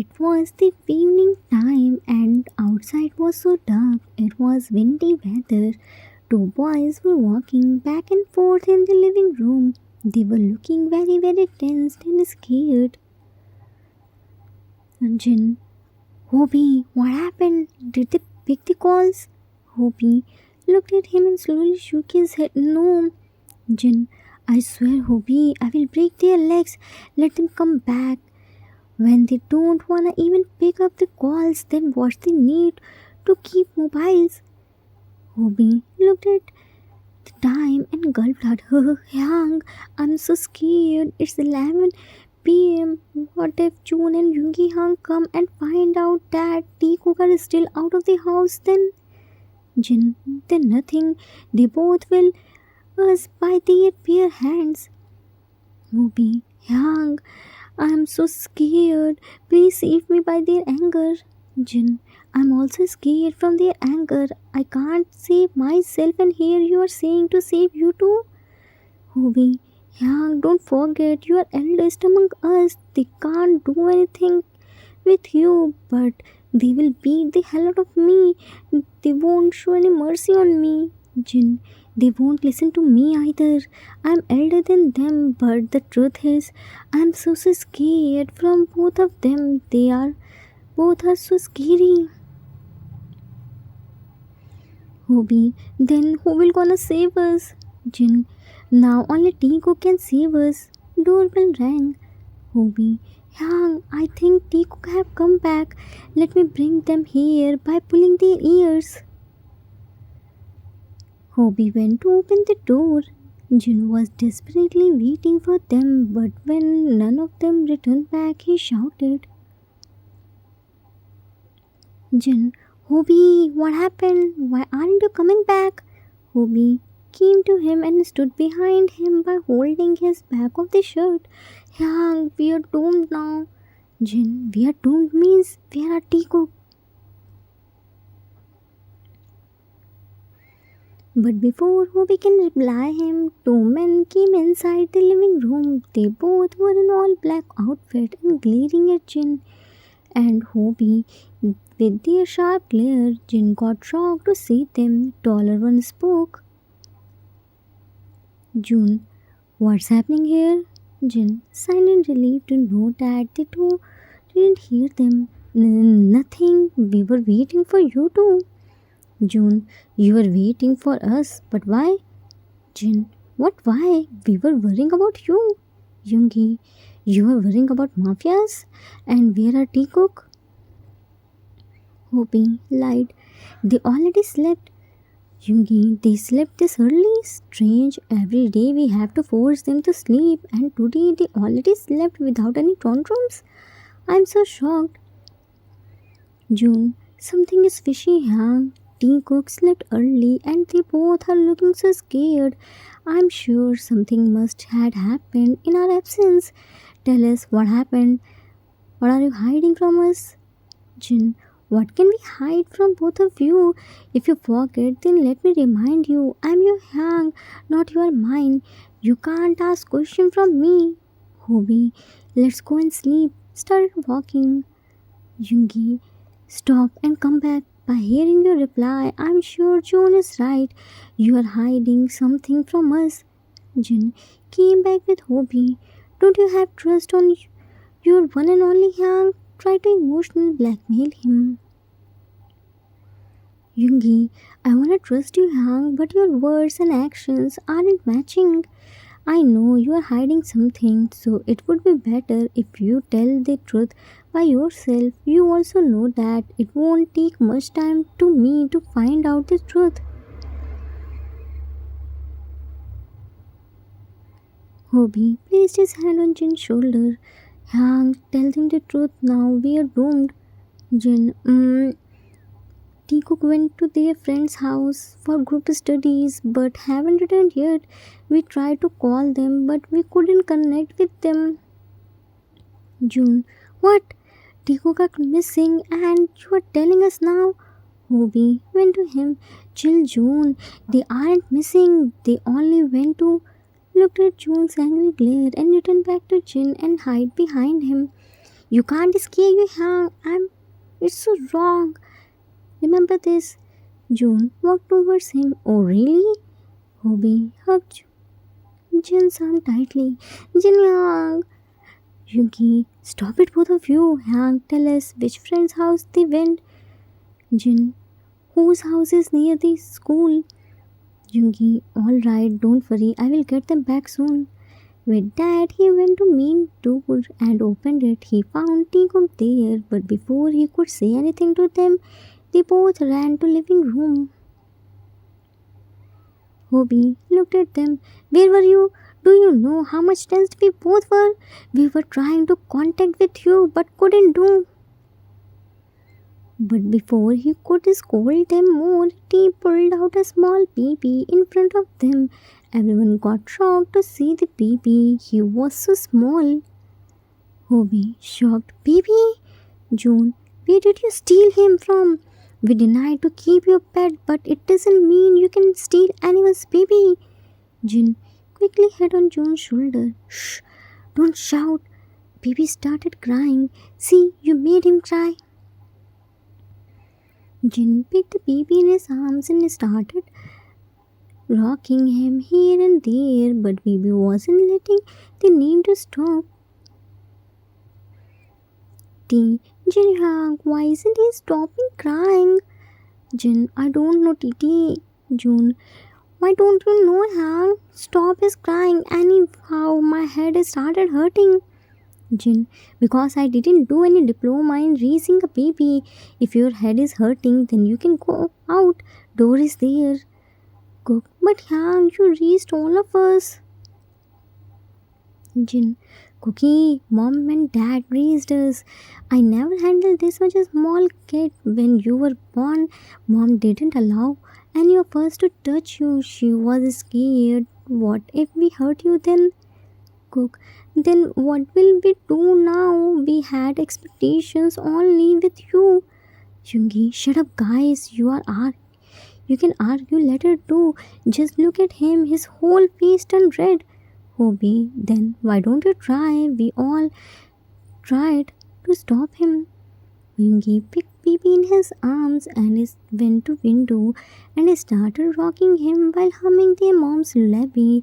It was the evening time and outside was so dark. It was windy weather. Two boys were walking back and forth in the living room. They were looking very, very tense and scared. Jin, Hobie, what happened? Did they pick the calls? Hobie looked at him and slowly shook his head. No, Jin, I swear, Hobie, I will break their legs. Let them come back. When they don't wanna even pick up the calls, then what's the need to keep mobiles? Hobie looked at the time and gulped hard. Young, I'm so scared. It's 11 p.m. What if June and Yoongi Hang come and find out that T Cooker is still out of the house? Then Jin, then nothing. They both will us by their bare hands. Hobie, Young, I'm so scared. Please save me by their anger. Jin, I'm also scared from their anger. I can't save myself, and here you are saying to save you too. Hobie, Yang, don't forget you are eldest among us. They can't do anything with you, but they will beat the hell out of me. They won't show any mercy on me. Jin, they won't listen to me either. I'm elder than them, but the truth is, I'm so scared from both of them. Both are so scary. Hobie, then who will gonna save us? Jin, now only Tico can save us. Doorbell rang. Hobie, Yang, I think Tico have come back. Let me bring them here by pulling their ears. Hobie went to open the door. Jin was desperately waiting for them, but when none of them returned back, he shouted, Jin, Hobie, what happened? Why aren't you coming back? Hobie came to him and stood behind him by holding his back of the shirt. Yang, we are doomed now. Jin, we are doomed means where are Tico? But before Hobie can reply him, two men came inside the living room. They both were in all black outfit and glaring at Jin and Hobie with their sharp glare. Jin got shocked to see them. Taller one spoke. June, what's happening here? Jin, silent relief to know that the two didn't hear them. Nothing. We were waiting for you too. June, you were waiting for us, but why? Jin, what why? We were worrying about you. Yoongi, you were worrying about mafias? And where are Tea Cook? Hoping lied. They already slept. Yoongi, they slept this early? Strange. Every day we have to force them to sleep, and today they already slept without any tantrums. I'm so shocked. June, something is fishy, Hang. Tea Cook slept early and they both are looking so scared. I'm sure something must had happened in our absence. Tell us what happened. What are you hiding from us? Jin, what can we hide from both of you? If you forget, then let me remind you, I'm your Hang, not your mine. You can't ask question from me. Hobie, let's go and sleep. Started walking. Yoongi, stop and come back. By hearing your reply, I'm sure June is right. You are hiding something from us. Jin came back with Hobie. Don't you have trust on your one and only Yang? Try to emotionally blackmail him. Yoongi, I wanna trust you, Yang, but your words and actions aren't matching. I know you are hiding something, so it would be better if you tell the truth by yourself. You also know that it won't take much time to me to find out the truth. Hobie placed his hand on Jin's shoulder. Yang, tell them the truth now. We are doomed. Jin, Tikuk went to their friend's house for group studies but haven't returned yet. We tried to call them but we couldn't connect with them. June, what? Tikuk got missing and you are telling us now? Hobie went to him. Chill, June. They aren't missing. They only went to looked at June's angry glare and returned back to Jin and hid behind him. You can't scare you, Hank. It's so wrong. Remember this. June walked towards him. Oh, really? Hobie hugged Jin's arm tightly. Jin Yang. Yuki, stop it, both of you. Hank, tell us which friend's house they went. Jin, whose house is near the school? Yuki, all right, don't worry. I will get them back soon. With that, he went to main door and opened it. He found Teacup there, but before he could say anything to them, they both ran to living room. Hobie looked at them. Where were you? Do you know how much tensed we both were? We were trying to contact with you but couldn't do. But before he could scold them more, he pulled out a small baby in front of them. Everyone got shocked to see the baby. He was so small. Hobie, shocked. Baby? June, where did you steal him from? We denied to keep your pet, but it doesn't mean you can steal anyone's baby. Jin quickly hit on June's shoulder. Shh, don't shout. Baby started crying. See, you made him cry. Jin picked the baby in his arms and started rocking him here and there, but baby wasn't letting the name to stop. Jin, why isn't he stopping crying? Jin, I don't know, Titi. June, why don't you know, Hank? Stop his crying. Anyhow, my head started hurting. Jin, because I didn't do any diploma in raising a baby. If your head is hurting, then you can go out. Door is there. Cook, but Hank, you raised all of us. Jin, Cookie, mom and dad raised us. I never handled this much a small kid. When you were born, mom didn't allow any of us to touch you. She was scared. What if we hurt you then? Cook, then what will we do now? We had expectations only with you. Jungi, shut up, guys. You can argue later too. Just look at him. His whole face turned red. Hobie, then why don't you try? We all tried to stop him. Yungi picked baby in his arms and went to window and started rocking him while humming their mom's lullaby.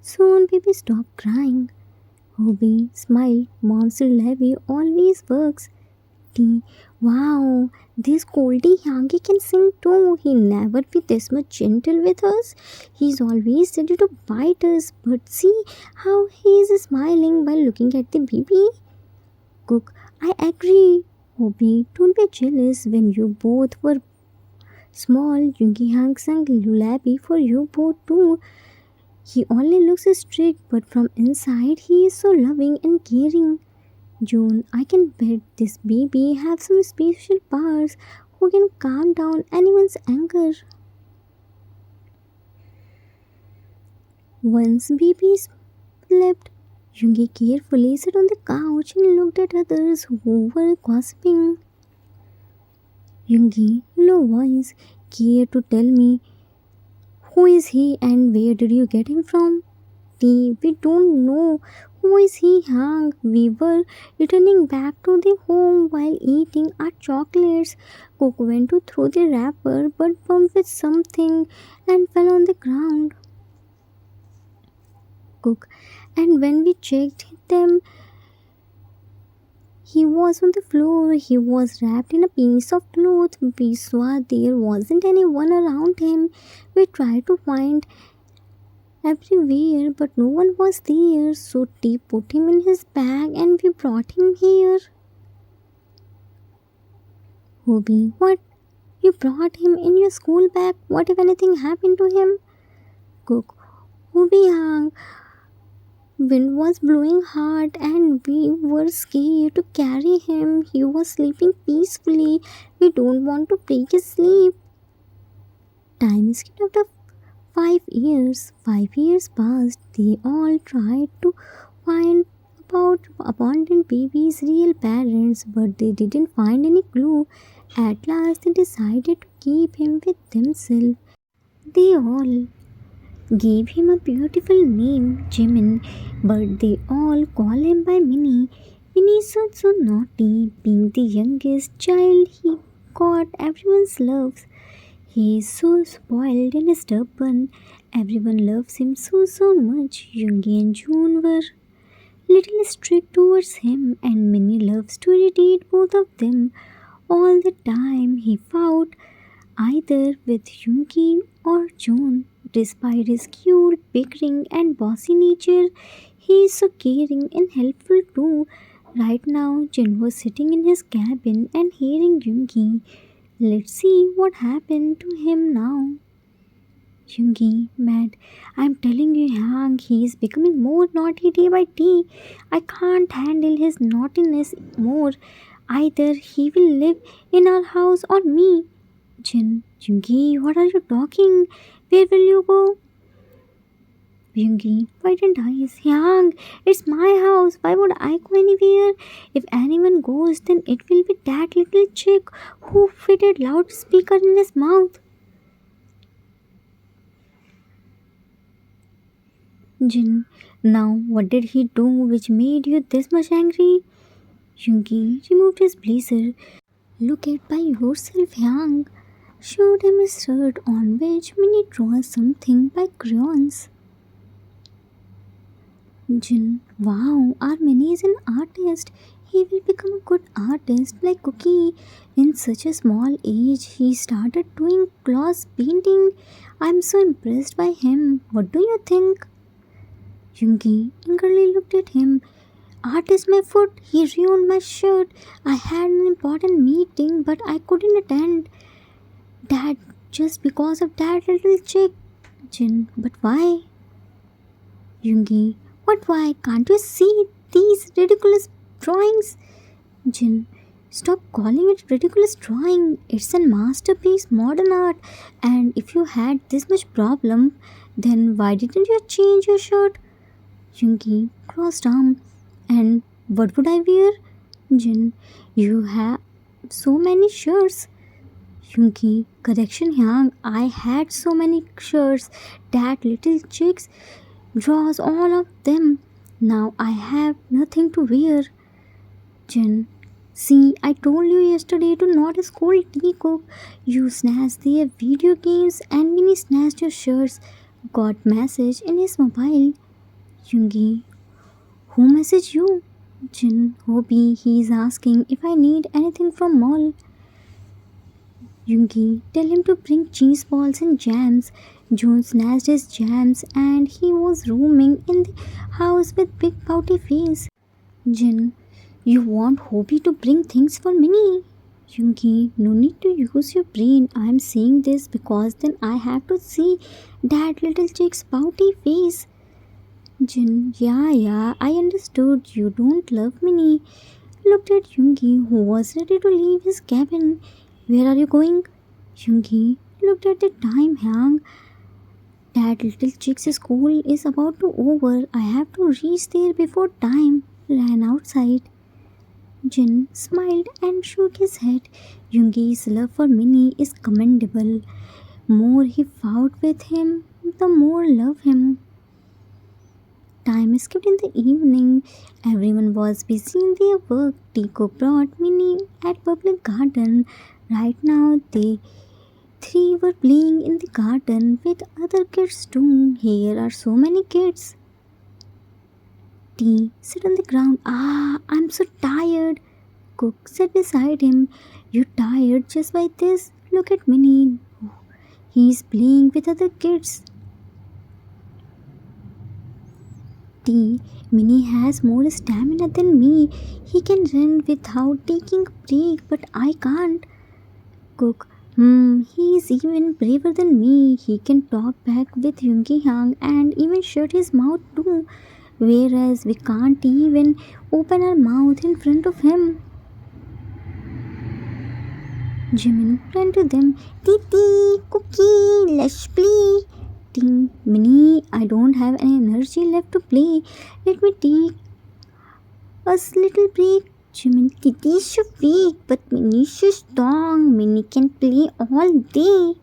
Soon baby stopped crying. Hobie smiled. Mom's lullaby always works. Wow, this Goldie Yangi can sing too. He never be this much gentle with us. He's always ready to bite us. But see how he is smiling while looking at the baby. Cook, I agree. Hobie, don't be jealous. When you both were small, Yungi Hang sang lullaby for you both too. He only looks strict, but from inside he is so loving and caring. June, I can bet this baby have some special powers who can calm down anyone's anger. Once baby slept, Yungi carefully sat on the couch and looked at others who were gossiping. Yungi, low voice, care to tell me who is he and where did you get him from? We don't know. Who is he, Hank? We were returning back to the home while eating our chocolates. Cook went to throw the wrapper but bumped with something and fell on the ground. Cook, and when we checked them, he was on the floor. He was wrapped in a piece of cloth. We saw there wasn't anyone around him. We tried to find everywhere, but no one was there. So T put him in his bag and we brought him here. Hobie, what? You brought him in your school bag? What if anything happened to him? Cook, Hobie hung. Wind was blowing hard and we were scared to carry him. He was sleeping peacefully. We don't want to break his sleep. Time skipped after 5 years. 5 years passed. They all tried to find about abandoned babies' real parents, but they didn't find any clue. At last, they decided to keep him with themselves. They all gave him a beautiful name, Jimin, but they all call him by Minnie. Vinny so naughty, being the youngest child, he got everyone's loves. He is so spoiled and stubborn. Everyone loves him so much. Yoongi and June were little strict towards him, and Minnie loves to irritate both of them all the time. He fought either with Yoongi or June. Despite his cute, bickering, and bossy nature, he is so caring and helpful too. Right now, Jin was sitting in his cabin and hearing Yoongi. Let's see what happened to him now. Yoongi, mad. I'm telling you, Yang, he is becoming more naughty day by day. I can't handle his naughtiness more. Either he will live in our house or me. Jin, Yoongi, what are you talking? Where will you go? Yoongi, widened eyes. Yang, it's my house. Why would I go anywhere? If anyone goes, then it will be that little chick who fitted loudspeaker in his mouth. Jin, now what did he do which made you this much angry? Yoongi removed his blazer. Look at by yourself, Yang. Showed him his shirt on which Minnie draws something by crayons. Jin, wow, our Minnie is an artist. He will become a good artist like Cookie. In such a small age, he started doing glass painting. I'm so impressed by him. What do you think? Yoongi angrily looked at him. Art is my foot. He ruined my shirt. I had an important meeting, but I couldn't attend. Dad, just because of that little chick. Jin, but why? Yoongi, what why? Can't you see these ridiculous drawings? Jin, stop calling it ridiculous drawing. It's a masterpiece, modern art. And if you had this much problem, then why didn't you change your shirt? Yoongi crossed arm. And what would I wear? Jin, you have so many shirts. Yoongi, correction Yang, I had so many shirts. That little chicks draws all of them. Now I have nothing to wear. Jin, see, I told you yesterday to not scold Teacock. You snatched their video games and Minnie snatched your shirts. Got message in his mobile. Yoongi, who messaged you? Jin, Hobie, he is asking if I need anything from mall. Yoongi, tell him to bring cheese balls and jams. June snatched his jams and he was roaming in the house with big pouty face. Jin, you want Hobie to bring things for Minnie? Yoongi, no need to use your brain. I am saying this because then I have to see that little chick's pouty face. Jin, yeah, I understood. You don't love Minnie. Looked at Yoongi, who was ready to leave his cabin. Where are you going? Yoongi looked at the time. Yang, that little chick's school is about to over. I have to reach there before time. Ran outside. Jin smiled and shook his head. Yoongi's love for Minnie is commendable. More he fought with him, the more love him. Time skipped in the evening. Everyone was busy in their work. Tico brought Minnie at public garden. Right now, they three were playing in the garden with other kids too. Here are so many kids. T sit on the ground. I'm so tired. Cook sat beside him. You tired just by this? Look at Minnie. He's playing with other kids. T. Minnie has more stamina than me. He can run without taking a break, but I can't. Cook. He is even braver than me. He can talk back with Yoongi Yang and even shut his mouth too. Whereas we can't even open our mouth in front of him. Jimin ran to them. Titi, Cookie, let's play. Ting, Minnie, I don't have any energy left to play. Let me take us little break. Jimin, Titi is so weak, but Minnie is so strong. Minnie can play all day.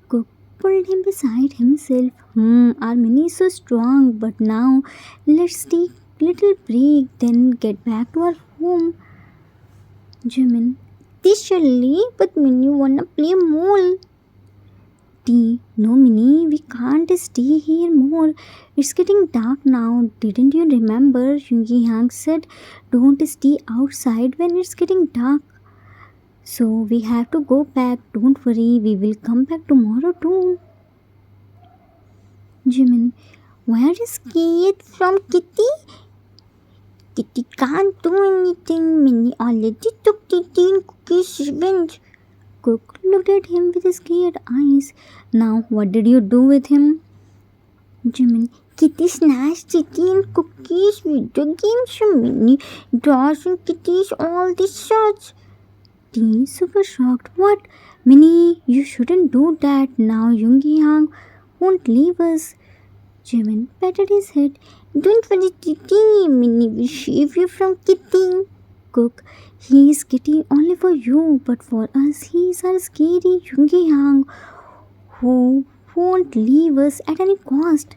Cook pulled him beside himself. Our Minnie is so strong, but now let's take little break, then get back to our home. Jimin, this surely, but Minnie wanna play more. T, no Minnie, we can't stay here more. It's getting dark now. Didn't you remember? Yoongi Hang said, don't stay outside when it's getting dark. So we have to go back. Don't worry, we will come back tomorrow too. Jimin, why are you scared from Kitty? Kitty can't do anything. Minnie already took Kitty in Cookie's revenge. Cook looked at him with scared eyes. Now, what did you do with him? Jimin, Kitty snatched Kitty and Cookie's video games from Minnie, draws and Kitty's all these shots. T, super shocked. What? Minnie, you shouldn't do that. Now Yoongi Hang won't leave us. Jimin patted his head. Don't worry, Kitty. Minnie will save you from Kitty. Cook, he is Kitty only for you, but for us, he is our scary Yoongi Hang who won't leave us at any cost.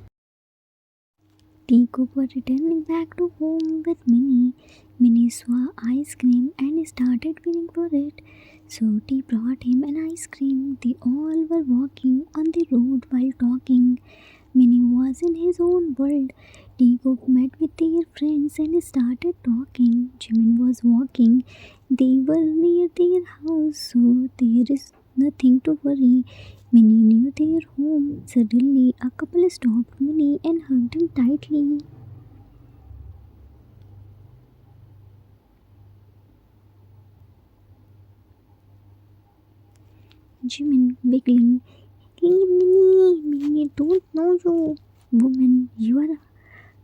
Cook was returning back to home with Minnie. Minnie saw ice cream and started feeling for it. So T brought him an ice cream. They all were walking on the road while talking. Minnie was in his own world. Cook met with their friends and started talking. Jimin was walking. They were near their house, so there is nothing to worry. Minnie knew their home. Suddenly, a couple stopped Minnie and hugged him tightly. Jimin wiggling. Leave Minnie. Minnie don't know you. Woman, you are.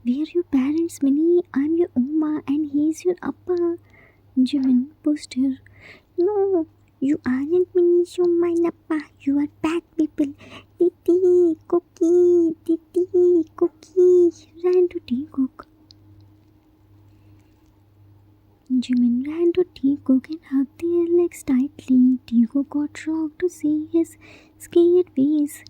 We are your parents, Minnie. I'm your Oma and he's your Appa. Jimin pushed her. No, you aren't Minnie, you're my Appa. You are bad people. Titi, Cookie, Titi, Cookie. Ran to Cook. Jimin ran to Cook and hugged their legs tightly. Cook got shocked to see his scared face.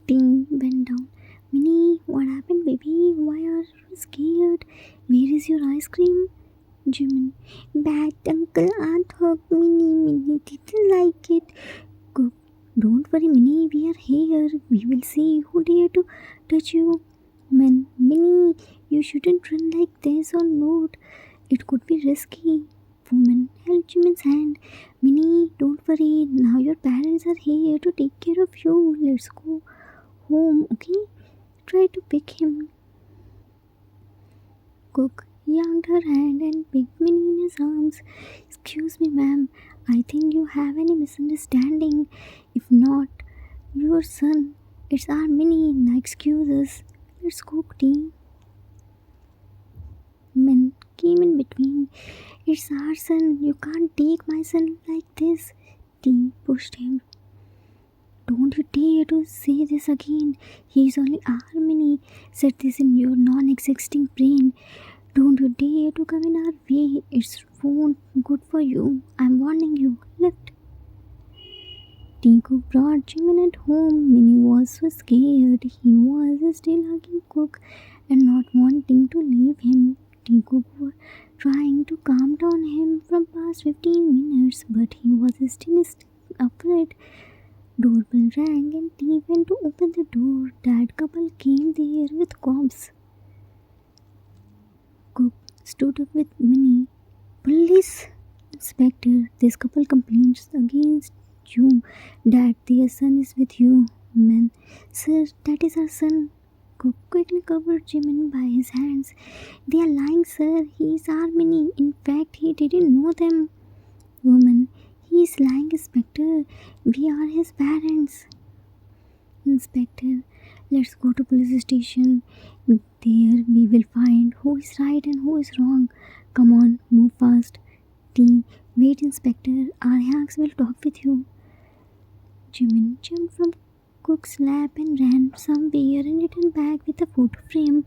T went down. Minnie, what happened, baby? Why are you scared? Where is your ice cream? Jimin, bad uncle aunt hugged Minnie. Minnie didn't like it. Cook, don't worry, Minnie. We are here. We will see who dare to touch you. Minnie, you shouldn't run like this on road. It could be risky. Woman held Jimin's hand. Minnie, don't worry. Now your parents are here to take care of you. Let's go home, okay? Try to pick him. Cook yanked her hand and picked Minnie in his arms. Excuse me, ma'am. I think you have any misunderstanding. If not, your son. It's our Minnie. No excuses. Let's cook tea. Min came in between. It's our son. You can't take my son like this. T pushed him. Don't you dare to say this again. He is only our Minnie. Set this in your non-existing brain. Don't you dare to come in our way. It's won't good for you. I'm warning you. Left. Cook brought Jimin at home. Minnie was so scared. He was still hugging Cook and not wanting to leave him. Cook was trying to calm down him from past 15 minutes, but he was still afraid. Doorbell rang and T went to open the door. That couple came there with cops. Cook stood up with Minnie. Police inspector, this couple complains against you that their son is with you. Man, sir, that is our son. Cook quickly covered Jimin by his hands. They are lying, sir. He is our Minnie. In fact, he didn't know them. Woman, he is lying, Inspector. We are his parents. Inspector, let's go to police station. There we will find who is right and who is wrong. Come on, move fast. T, wait, Inspector. Aryax will talk with you. Jimin jumped from Cook's lap and ran somewhere and returned back with a photo frame.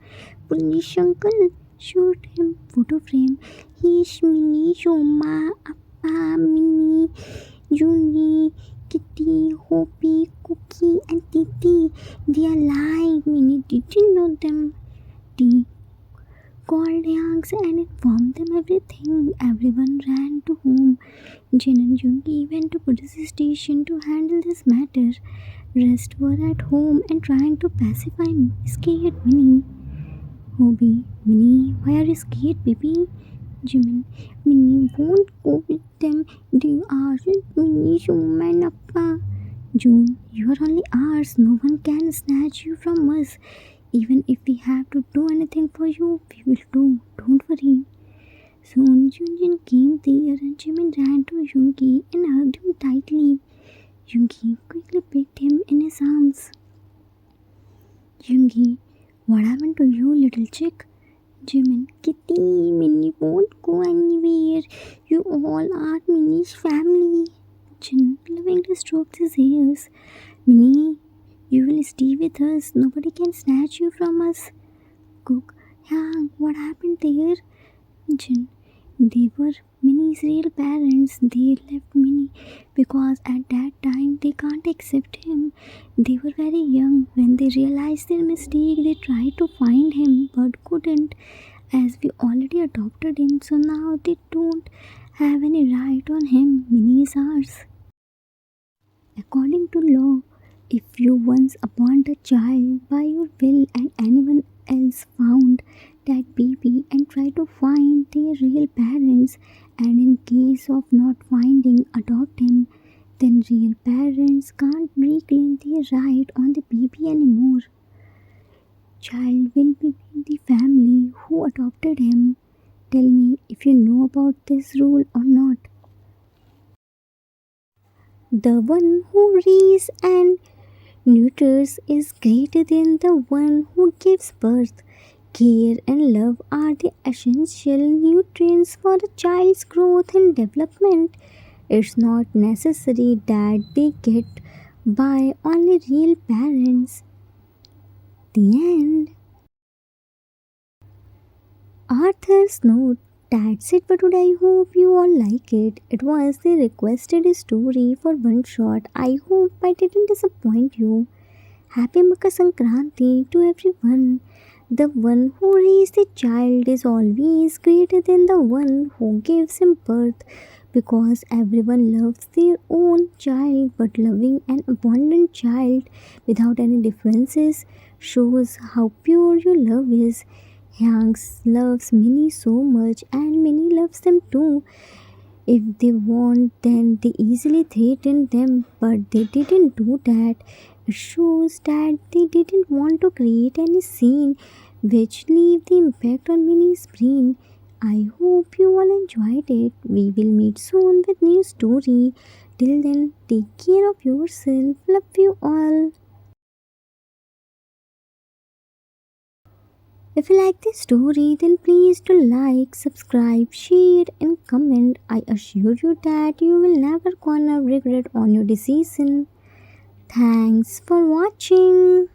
Police uncle, shoot him. Photo frame. He's Minnie, Shoma, Appa, Minnie, Juni, Kitty, Hopi, Cookie, and Titi. They are lying. Minnie didn't know them. Kitty called Yangs and informed them everything. Everyone ran to home. Jin and Jungi went to police station to handle this matter. Rest were at home and trying to pacify scared Minnie. Hobie, Minnie, why are you scared, baby? Jimin, Minnie won't go with them. They aren't Minnie's woman, Appa. June, you are only ours. No one can snatch you from us. Even if we have to do anything for you, we will do. Don't worry. Soon Junjin came there and Jimin ran to Yungi and hugged him tightly. Yungi quickly picked him in his arms. Yungi, what happened to you, little chick? Jimin, Kitty, Minnie won't go anywhere. You all are Minnie's family. Jin lovingly stroked his ears. Minnie, you will stay with us. Nobody can snatch you from us. Cook, Yang, what happened there? Jin, they were Minnie's real parents. They left Minnie because at that time they can't accept him. They were very young. When they realized their mistake, they tried to find him but couldn't, as we already adopted him. So now they don't have any right on him. Minnie is ours. According to law, if you once abandoned a child by your will and anyone else found that baby and tried to find their real parents, and in case of not finding, adopt him, then real parents can't reclaim their right on the baby anymore. Child will be the family who adopted him. Tell me if you know about this rule or not. The one who raises and neuters is greater than the one who gives birth. Care and love are the essential nutrients for a child's growth and development. It's not necessary that they get by only real parents. The end. Arthur's note. That's it for today. I hope you all like it. It was the requested story for one shot. I hope I didn't disappoint you. Happy Makar Sankranti to everyone. The one who raised the child is always greater than the one who gives him birth, because everyone loves their own child, but loving an abundant child without any differences shows how pure your love is. Hanks loves Minnie so much, and Minnie loves them too. If they want, then they easily threaten them, but they didn't do that. It shows that they didn't want to create any scene which leave the impact on Minnie's brain. I hope you all enjoyed it. We will meet soon with new story. Till then, take care of yourself. Love you all. If you like this story, then please do like, subscribe, share, and comment. I assure you that you will never gonna regret on your decision. Thanks for watching.